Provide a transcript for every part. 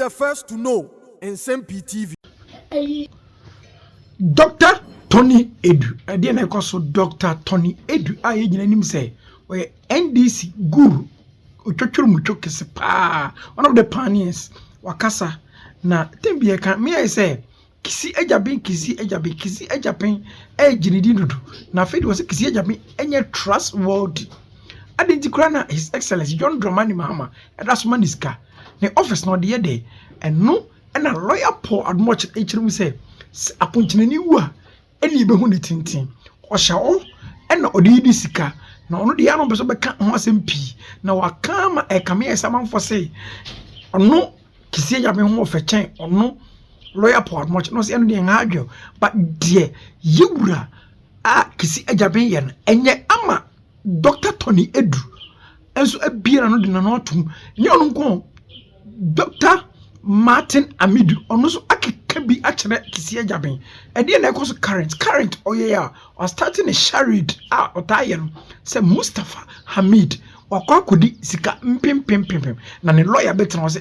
the first to know Nsem-Pii TV. Dr. Tony Aidoo, again I call so Dr. Tony Aidoo. I him say, we NDC guru, one of the pioneers, Wakasa. Na tembia kan me I say, kisi ejabin, kisi ejapin, ejinidi dudu. Na faith was kisi ejabin, enye trustworthy. Identical na His Excellency John Dramani Mahama, and that's man is car. The office not the day, and no, and a lawyer poor as much HM say, upon Chinua, any behuni tintin, or shall, and no odidisika, no, the animal person can't Nsem-Pii. Now I come a come someone for say, or no, Kisi Jabin home for chain, or no, lawyer poor as much, no, see anything argue, but dear, you Kisi Jabin, and yet ama. Dr. Tony Aidoo, and so a beer and not to young Dr. Martin Hamid, also I can be actually Kisia Jabin, and then I was current, oh yeah, or starting a charade or Tayan, say Mustafa Hamid, or Kwakudi Sika Pim, and the lawyer better was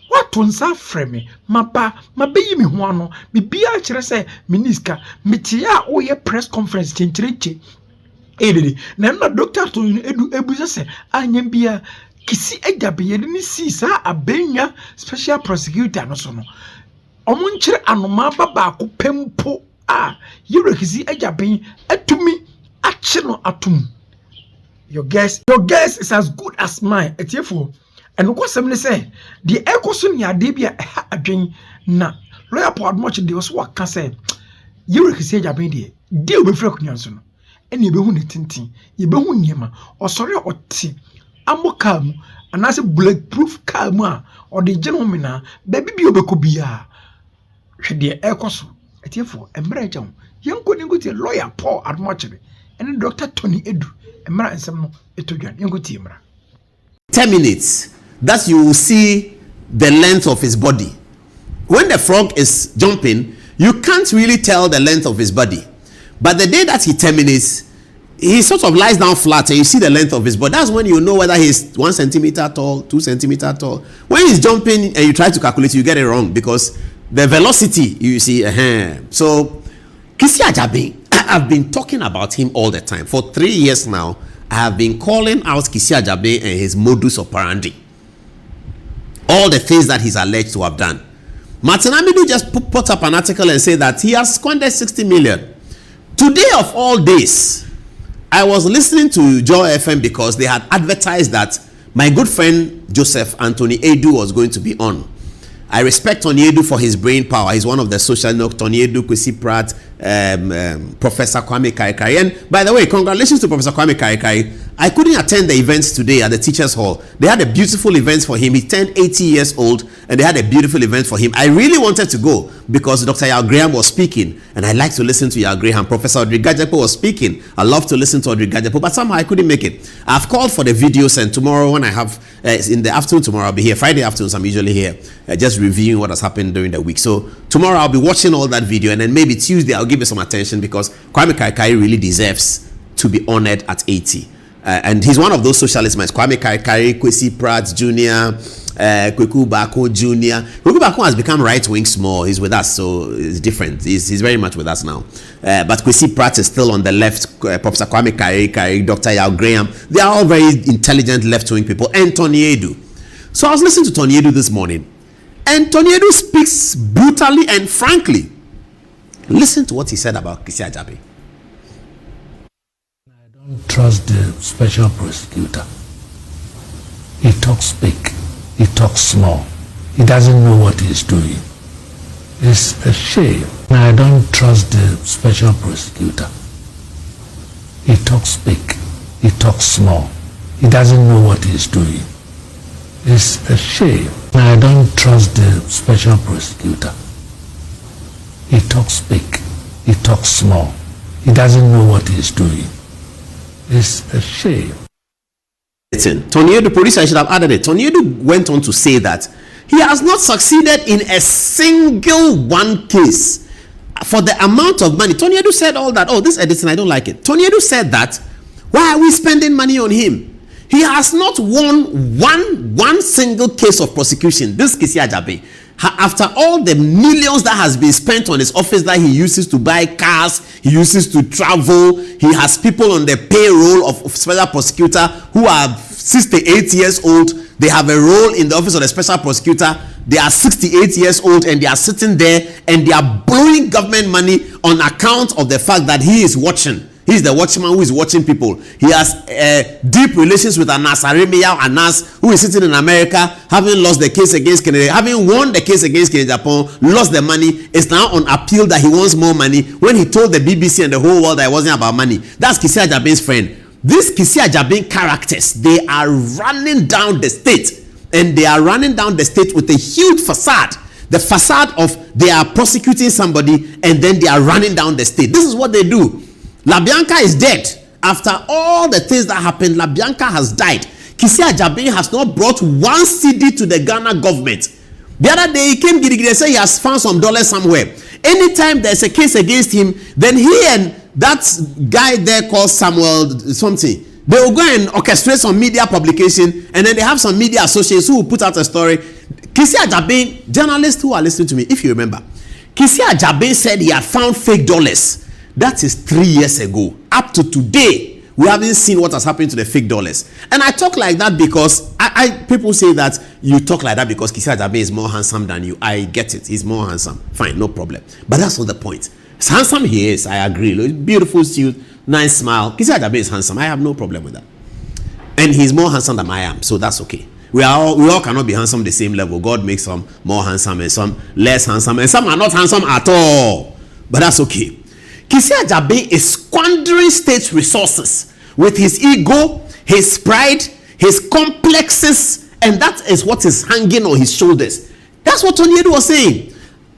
what one's that frame, my baby me one, be actually say, Miniska, Mitia, oh yeah, press conference, Tintrichi. Edidi na Dr. Tony Aidoo ebuza se anyambia kisi ejabe yedini si sa abenya special prosecutor no so no omunchire anoma baba ko pempo a yiro kisi ejabe atumi ache no atum. Your guess is as good as mine etiefo eno kwasem ne say the ekoso ni ade bia adwen na lawyer Paul much dey so waka say yiro kisi ejabe de obefra kunyanso no eni behu ne tintin ye behu niema osori oti amokam anase bulletproof car mu a odi gentleman baby bi obekobia hwede ekoso etiefo emra jam yenko ni ngoti lawyer Paul admochire eni Dr. Tony Aidoo emra nsem no etodwan yenkoti emra 10 minutes that you will see the length of his body. When the frog is jumping, you can't really tell the length of his body. But the day that he terminates, he sort of lies down flat and you see the length of his body. That's when you know whether he's 1 centimeter tall, 2 centimeter tall. When he's jumping and you try to calculate, you get it wrong because the velocity, you see. So, Kisi Ajabe, I've been talking about him all the time. For 3 years now, I have been calling out Kisi Ajabe and his modus operandi. All the things that he's alleged to have done. Martin Hamid just put up an article and said that he has squandered 60 million. Today of all days, I was listening to Joy FM because they had advertised that my good friend Joseph Anthony Aidoo was going to be on. I respect Tony Aidoo for his brain power. He's one of the social knock. Tony Aidoo, Kwesi Pratt, Professor Kwame Kaikai. And by the way, congratulations to Professor Kwame Kaikai. I couldn't attend the events today at the Teachers Hall. They had a beautiful event for him. He turned 80 years old and they had a beautiful event for him. I really wanted to go because Dr. Yao Graham was speaking and I like to listen to Yao Graham. Professor Audrey Gajepo was speaking. I love to listen to Audrey Gajepo, but somehow I couldn't make it. I've called for the videos and tomorrow when I have, in the afternoon tomorrow, I'll be here. Friday afternoons, I'm usually here, just reviewing what has happened during the week. So tomorrow I'll be watching all that video and then maybe Tuesday I'll give it some attention because Kwame Kaikai really deserves to be honored at 80. And he's one of those socialist minds. Kwame Kaikai, Kwesi Pratt Jr., Kweku Bako Jr. Kweku Bako has become right-wing small. He's with us, so it's different. He's very much with us now. But Kwesi Pratt is still on the left. Professor Kwame Kaikai, Dr. Yao Graham. They are all very intelligent left-wing people. And Tony Aidoo. So I was listening to Tony Aidoo this morning. And Tony Aidoo speaks brutally and frankly. Listen to what he said about Kisi Ajabe. I don't trust the special prosecutor. He talks big. He talks small. He doesn't know what he's doing. It's a shame. I don't trust the special prosecutor. He talks big. He talks small. He doesn't know what he's doing. It's a shame. I don't trust the special prosecutor. He talks big. He talks small. He doesn't know what he's doing. It's a shame. Tony Aidoo, police, I should have added it. Tony Aidoo went on to say that he has not succeeded in a single one case for the amount of money. Tony Aidoo said all that. Oh, this editing, I don't like it. Tony Aidoo said that. Why are we spending money on him? He has not won one single case of prosecution. This Kisi Ajabe, after all the millions that has been spent on his office that he uses to buy cars, he uses to travel, he has people on the payroll of special prosecutor who are 68 years old. They have a role in the office of the special prosecutor. They are 68 years old and they are sitting there and they are blowing government money on account of the fact that he is watching. He is the watchman who is watching people. He has deep relations with Anas Aremia Anas, who is sitting in America, having lost the case against Kennedy, having won the case against Kennedy Japan, lost the money, is now on appeal that he wants more money when he told the BBC and the whole world that it wasn't about money. That's Kisi Ajabe's friend. These Kisi Ajabe characters, they are running down the state, and they are running down the state with a huge facade. The facade of they are prosecuting somebody and then they are running down the state. This is what they do. LaBianca is dead. After all the things that happened, LaBianca has died. Kisi Ajabe has not brought one CD to the Ghana government. The other day he came, they say he has found some dollars somewhere. Anytime there's a case against him, then he and that guy there called Samuel something, they will go and orchestrate some media publication, and then they have some media associates who will put out a story. Kisi Ajabe, journalists who are listening to me, if you remember, Kisi Ajabe said he had found fake dollars. That is 3 years ago. Up to today, we haven't seen what has happened to the fake dollars. And I talk like that because people say that you talk like that because Kisi Ajabe is more handsome than you. I get it. He's more handsome. Fine, no problem. But that's not the point. As handsome he is, I agree. Beautiful suit, nice smile. Kisi Ajabe is handsome. I have no problem with that. And he's more handsome than I am, so that's okay. We all cannot be handsome the same level. God makes some more handsome and some less handsome, and some are not handsome at all. But that's okay. Kisi Ajabe is squandering state resources with his ego, his pride, his complexes, and that is what is hanging on his shoulders. That's what Tony Aidoo was saying.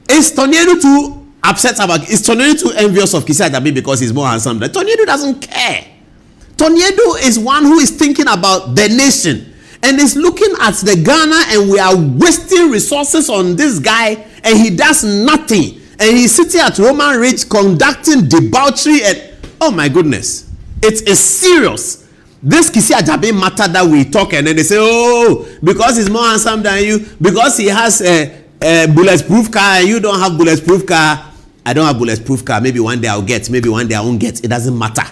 Is Tony Aidoo too upset about? Is Tony Aidoo too envious of Kisi Ajabe because he's more handsome? Tony Aidoo doesn't care. Tony Aidoo is one who is thinking about the nation and is looking at the Ghana, and we are wasting resources on this guy and he does nothing. And he's sitting at Roman Ridge conducting debauchery, and oh my goodness, it is serious. This Kisi Ajabe matter that we talk, and then they say, oh, because he's more handsome than you, because he has a bulletproof car and you don't have bulletproof car. I don't have bulletproof car. Maybe one day I'll get, maybe one day I won't get. It doesn't matter.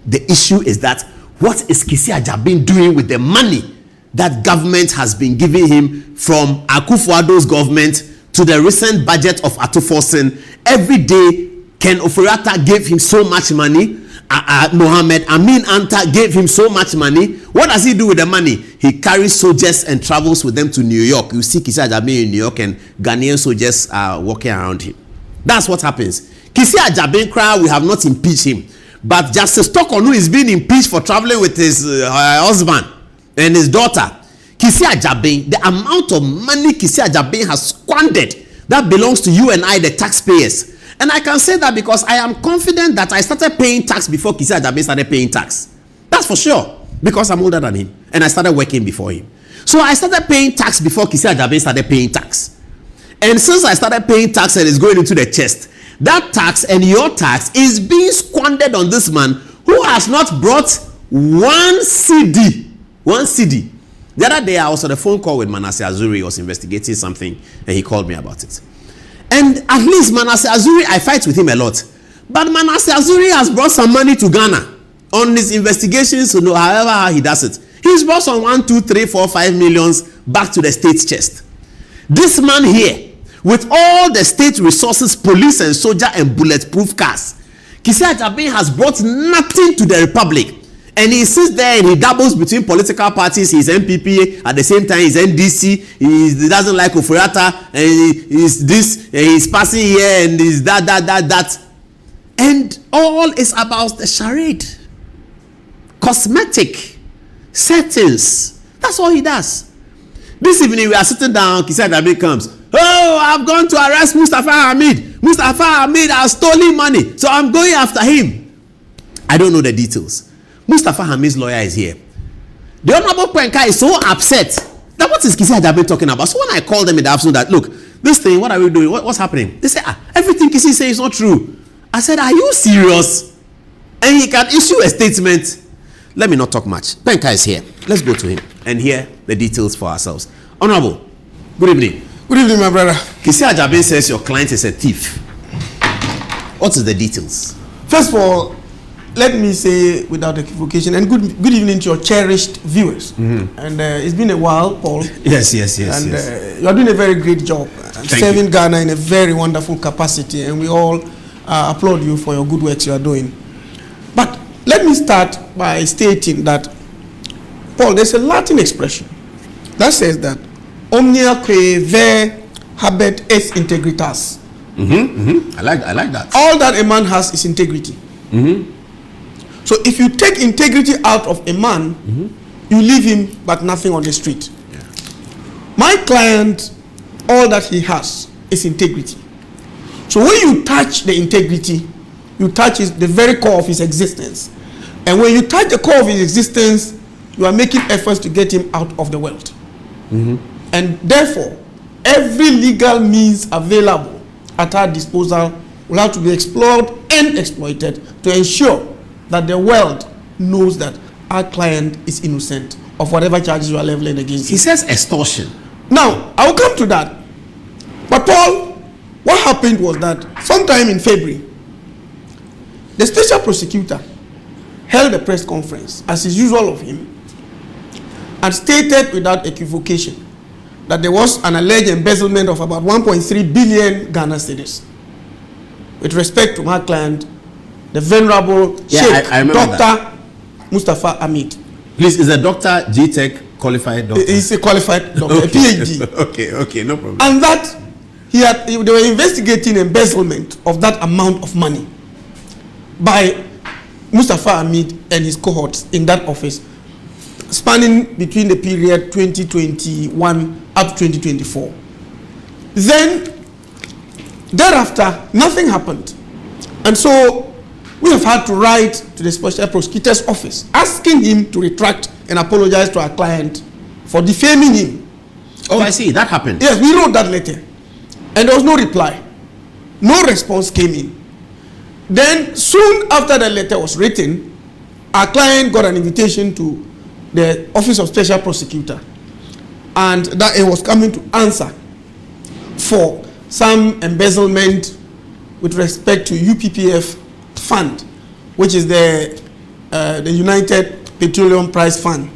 The issue is that what is Kisi Ajabe doing with the money that government has been giving him from Akufo-Addo's government to the recent budget of Atuforsen? Every day, Ken Ofori-Atta gave him so much money. Mohammed Amin Anta gave him so much money. What does he do with the money? He carries soldiers and travels with them to New York. You see Kisi Ajabe in New York, and Ghanaian soldiers are walking around him. That's what happens. Kisi Ajabe crowd, we have not impeached him. But Justice Tokonu is being impeached for traveling with his husband and his daughter. Kisi Ajabe, the amount of money Kisi Ajabe has squandered, that belongs to you and I, the taxpayers. And I can say that because I am confident that I started paying tax before Kisi Ajabe started paying tax. That's for sure, because I'm older than him and I started working before him. So I started paying tax before Kisi Ajabe started paying tax. And since I started paying tax and it's going into the chest, that tax and your tax is being squandered on this man who has not brought one CD. One CD. The other day I was on a phone call with Manasseh Azuri. He was investigating something and he called me about it. And at least Manasseh Azuri, I fight with him a lot. But Manasseh Azuri has brought some money to Ghana on his investigations, you know, however he does it. He's brought some 1, 2, 3, 4, 5 millions back to the state's chest. This man here, with all the state resources, police and soldier and bulletproof cars, Kisi Ajabe has brought nothing to the republic. And he sits there and he dabbles between political parties. He's NPP, at the same time he's NDC. He doesn't like Ofori-Atta, and he's this, and he's passing here, and he's that. And all is about the charade. Cosmetic settings. That's all he does. This evening we are sitting down, Kisi Ajabe comes. Oh, I've gone to arrest Mustafa Hamid. Mustafa Hamid has stolen money, so I'm going after him. I don't know the details. Mustafa Hamid's lawyer is here. The Honorable Kwenka is so upset. Now, what is Kisi Ajabe talking about? So when I called them in the afternoon that, look, this thing, what are we doing? What's happening? They say, everything Kisi says is not true. I said, are you serious? And he can issue a statement. let me not talk much. Penka is here. Let's go to him and hear the details for ourselves. Honorable, good evening. Good evening, my brother. Kisi Ajabin says your client is a thief. What is the details? First of all, let me say without equivocation, and good evening to your cherished viewers. And it's been a while, Paul. Yes. And you are doing a very great job serving Ghana in a very wonderful capacity, and we all applaud you for your good works you are doing. But let me start by stating that, Paul, there's a Latin expression that says that omnia que ver habet es integritas. I like that. All that a man has is integrity. So if you take integrity out of a man, you leave him but nothing on the street. Yeah. My client, all that he has is integrity. So when you touch the integrity, you touch the very core of his existence. And when you touch the core of his existence, you are making efforts to get him out of the world. And therefore, every legal means available at our disposal will have to be explored and exploited to ensure that the world knows that our client is innocent of whatever charges you are leveling against him. He says extortion. Now, I will come to that. But Paul, what happened was that sometime in February, the special prosecutor held a press conference, as is usual of him, and stated without equivocation that there was an alleged embezzlement of about 1.3 billion Ghana cedis with respect to my client, the venerable Sheikh Dr. Mustafa Hamid. Please, is the doctor GTech qualified doctor? He's a qualified doctor, a PhD. Okay, no problem. And that they were investigating embezzlement of that amount of money by Mustafa Hamid and his cohorts in that office, spanning between the period 2021 up to 2024. Then, thereafter, nothing happened. And so, we have had to write to the special prosecutor's office, asking him to retract and apologize to our client for defaming him. Oh, I see. That happened. Yes, we wrote that letter. And there was no reply. No response came in. Then, soon after the letter was written, our client got an invitation to the Office of Special Prosecutor, and that it was coming to answer for some embezzlement with respect to UPPF fund, which is the United Petroleum Price Fund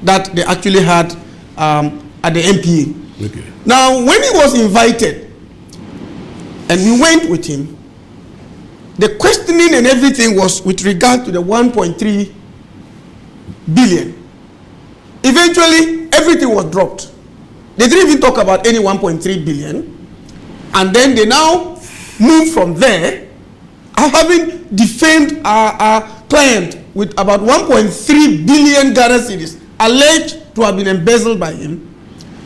that they actually had at the NPA. Okay. Now, when he was invited and we went with him, the questioning and everything was with regard to the 1.3 billion. Eventually, everything was dropped. They didn't even talk about any 1.3 billion. And then they now moved from there, having defamed our client with about 1.3 billion Ghana cedis alleged to have been embezzled by him.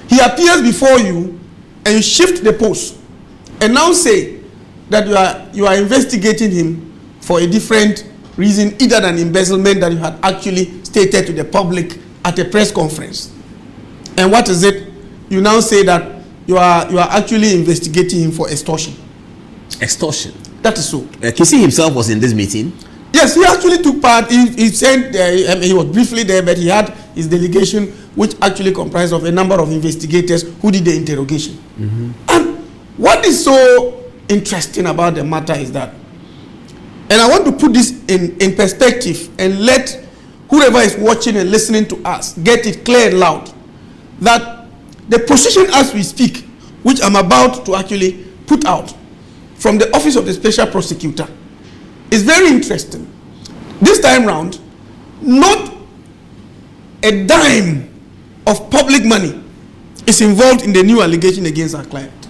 He appears before you and you shift the post and now say that you are investigating him for a different reason, either than embezzlement that you had actually stated to the public at a press conference. And what is it? You now say that you are actually investigating him for extortion. Extortion. That is so. Kisi himself was in this meeting. Yes, he actually took part. He said he was briefly there, but he had his delegation, which actually comprised of a number of investigators who did the interrogation. And what is so interesting about the matter is that, and I want to put this in perspective and let whoever is watching and listening to us get it clear and loud, that the position as we speak, which I'm about to actually put out from the Office of the Special Prosecutor, is very interesting. This time round, not a dime of public money is involved in the new allegation against our client.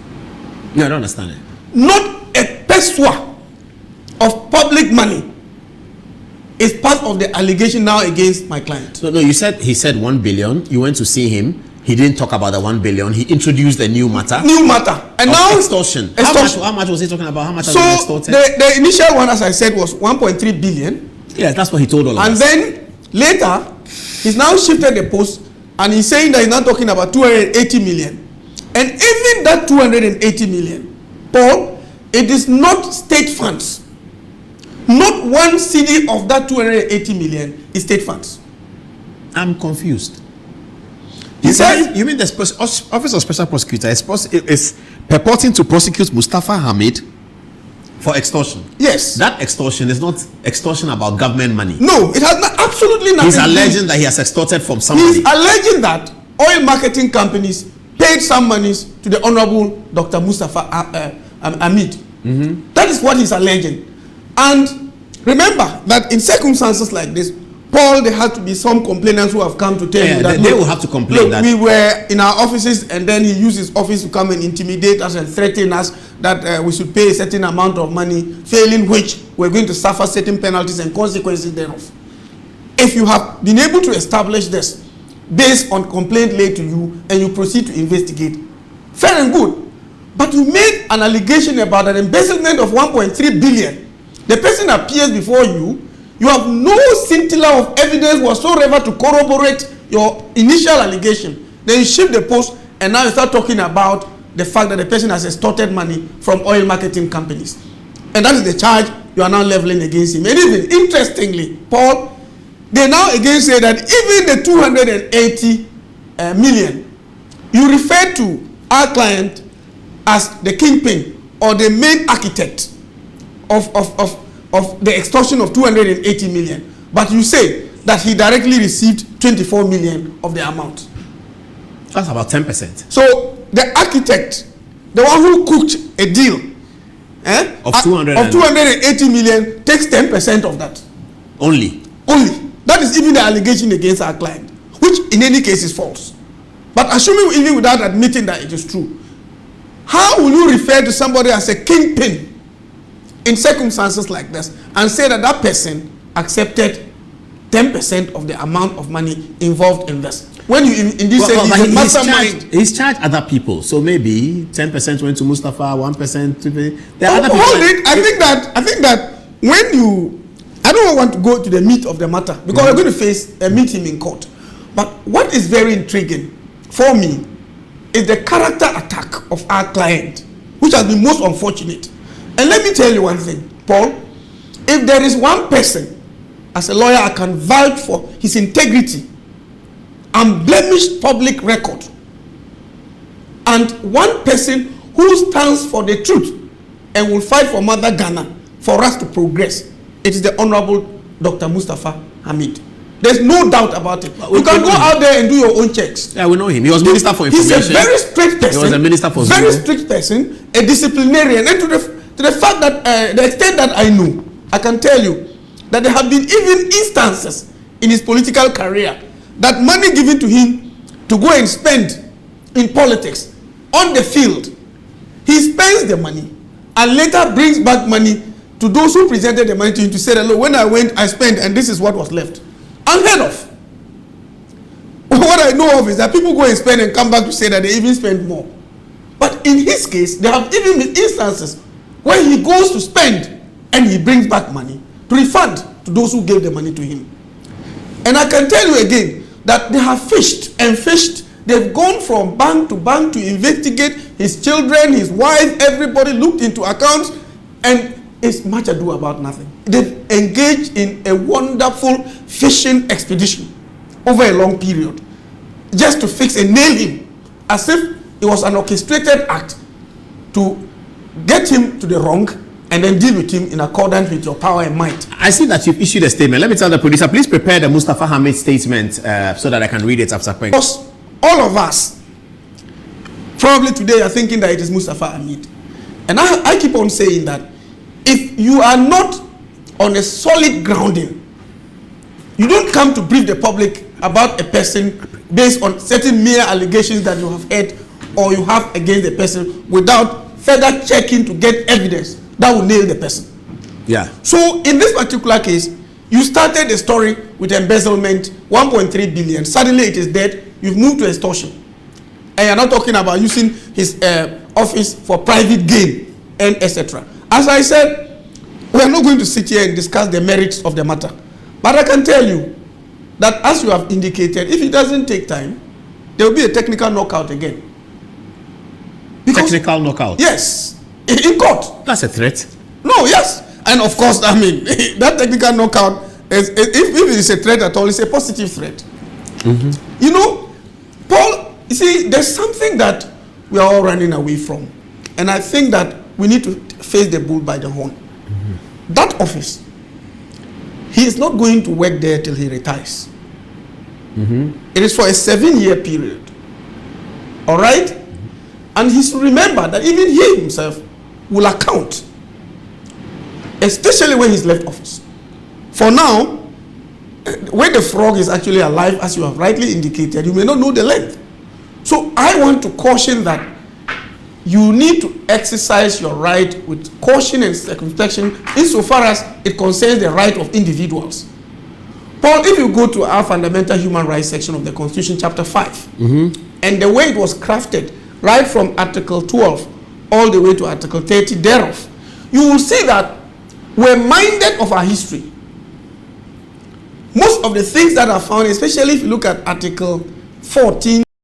No, I don't understand it. Not a pesewa of public money is part of the allegation now against my client. No, he said 1 billion. You went to see him. He didn't talk about the 1 billion. He introduced a new matter. And now extortion. How much was he talking about? How much has been extorted? The initial one, as I said, was 1.3 billion. Yes, that's what he told all of us. And then later, he's now shifted the post and he's saying that he's now talking about 280 million. And even that 280 million, Paul, it is not state funds. Not one cedi of that 280 million is state funds. I'm confused. He says, you mean the Office of Special Prosecutor is purporting to prosecute Mustafa Hamid for extortion? Yes. That extortion is not extortion about government money. No, it has absolutely nothing. He's alleging that he has extorted from somebody. He's alleging that oil marketing companies paid some monies to the Honorable Dr. Mustafa Hamid. That is what he's alleging. And remember that in circumstances like this, Paul, there had to be some complainants who have come to tell you that they will have to complain. Look, we were in our offices, and then he used his office to come and intimidate us and threaten us that we should pay a certain amount of money, failing which we're going to suffer certain penalties and consequences thereof. If you have been able to establish this based on complaint laid to you and you proceed to investigate, fair and good. But you made an allegation about an embezzlement of 1.3 billion. The person appears before you. You have no scintilla of evidence whatsoever to corroborate your initial allegation. Then you shift the post, and now you start talking about the fact that the person has extorted money from oil marketing companies. And that is the charge you are now leveling against him. And even interestingly, Paul, they now again say that even the 280 million, you refer to our client as the kingpin or the main architect of the extortion of 280 million, but you say that he directly received 24 million of the amount. That's about 10%. So the architect, the one who cooked a deal of 280 million, takes 10% of that. Only. That is even the allegation against our client, which in any case is false. But assuming even without admitting that it is true, how will you refer to somebody as a kingpin in circumstances like this and say that that person accepted 10% of the amount of money involved in this? When you in this mastermind, he's charged other people, so maybe 10% went to Mustafa, 1% to the other people. Hold it. I think that when you, I don't want to go to the meat of the matter because we're going to meet him in court. But what is very intriguing for me is the character attack of our client, which has been most unfortunate. And let me tell you one thing, Paul. If there is one person, as a lawyer, I can vouch for his integrity, unblemished public record, and one person who stands for the truth and will fight for Mother Ghana for us to progress, it is the Honorable Dr. Mustafa Hamid. There's no doubt about it. You can go out there and do your own checks. Yeah, we know him. He was Minister for Information. He's a very strict person. He was a Minister for very strict person, a disciplinarian. And to the fact that, the extent that I know, I can tell you that there have been even instances in his political career that money given to him to go and spend in politics on the field, he spends the money and later brings back money to those who presented the money to him to say that, look, when I went, I spent, and this is what was left. Unheard of. What I know of is that people go and spend and come back to say that they even spend more. But in his case, there have even been instances where he goes to spend and he brings back money to refund to those who gave the money to him. And I can tell you again that they have fished and fished. They've gone from bank to bank to investigate his children, his wife, everybody looked into accounts, and it's much ado about nothing. They've engaged in a wonderful fishing expedition over a long period just to fix and nail him, as if it was an orchestrated act to get him to the wrong and then deal with him in accordance with your power and might. I see that you've issued a statement. Let me tell the producer, please prepare the Mustafa Hamid statement so that I can read it after point. Because all of us, probably today, are thinking that it is Mustafa Hamid. And I keep on saying that if you are not on a solid grounding, you don't come to brief the public about a person based on certain mere allegations that you have heard or you have against the person without further checking to get evidence that will nail the person. Yeah. So in this particular case, you started the story with embezzlement, 1.3 billion. Suddenly it is dead. You've moved to extortion. And you're not talking about using his office for private gain and etc. As I said, we are not going to sit here and discuss the merits of the matter. But I can tell you that, as you have indicated, if it doesn't take time, there will be a technical knockout again. Technical knockout? Yes. In court. That's a threat. No, yes. And of course, I mean, that technical knockout, if it is a threat at all, it's a positive threat. You know, Paul, you see, there's something that we are all running away from. And I think that we need to face the bull by the horn. That office, he is not going to work there till he retires. It is for a 7-year period. All right? And he's to remember that even he himself will account, especially when he's left office. For now, when the frog is actually alive, as you have rightly indicated, you may not know the length. So I want to caution that you need to exercise your right with caution and circumspection insofar as it concerns the right of individuals. Paul, if you go to our fundamental human rights section of the Constitution, chapter 5, and the way it was crafted, right from Article 12 all the way to Article 30 thereof, you will see that we're minded of our history. Most of the things that are found, especially if you look at Article 14,